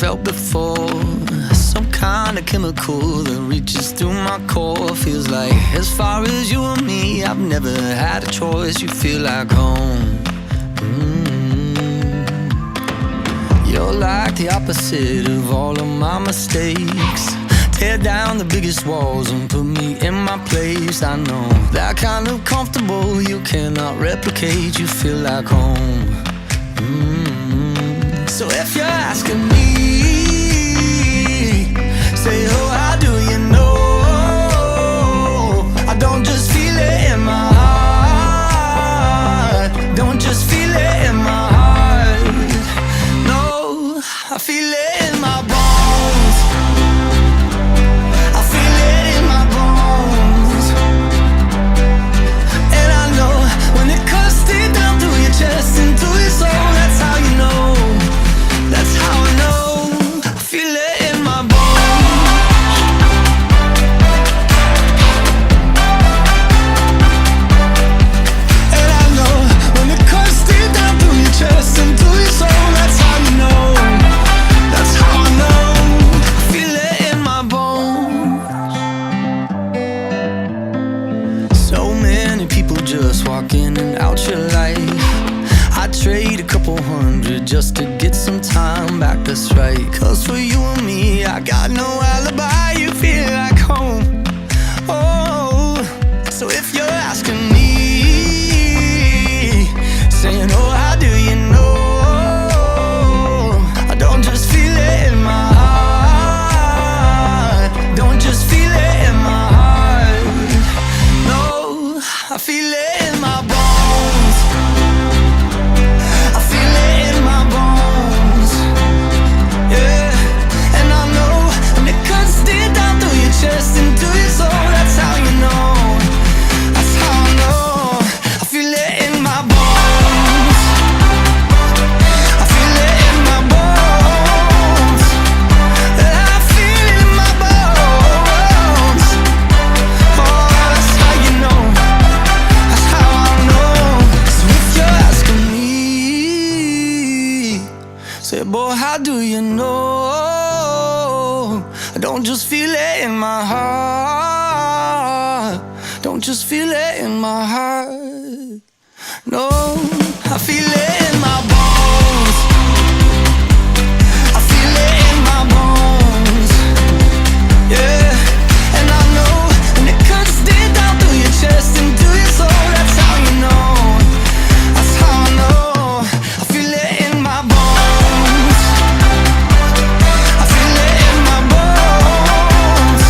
felt before. Some kind of chemical that reaches through my core. Feels like as far as you and me, I've never had a choice. You feel like home. You're like the opposite of all of my mistakes. Tear down the biggest walls and put me in my place. I know that kind of comfortable you cannot replicate. You feel like home. So if you're asking me, say, oh, how do you know? I don't just feel it in my heart. Don't just feel it in my heart. No, I feel it in my bones. I feel it in my bones. And I know when it cuts deep down through your chest into your soul, that's how you know. That's how I know. I feel it in my bones. And I know when it cuts deep down through your chest into your soul, that's how you know. That's how I know. I feel it in my bones. So many people just walk in and out your life. I'd trade a couple hundred just to get some time back, that's right. Cause for you and me, I got no alibi. You feel like home. Oh, so if you're asking me, saying, oh, how do you know? I don't just feel it in my heart. Don't just feel it in my heart. No, I feel it in my bones. Just into your soul, that's how you know. That's how I know. I feel it in my bones. I feel it in my bones. I feel it in my bones. Oh, that's how you know. That's how I know. So if you're asking me, say, boy, how do you know? I don't just feel it in my heart. Don't just feel it in my heart. No, I feel it in my bones. I feel it in my bones. Yeah, and I know when it cuts deep down through your chest into your soul, that's how you know. That's how I know. I feel it in my bones. I feel it in my bones.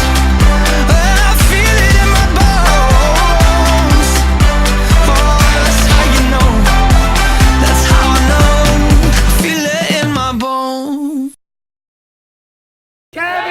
Kevin!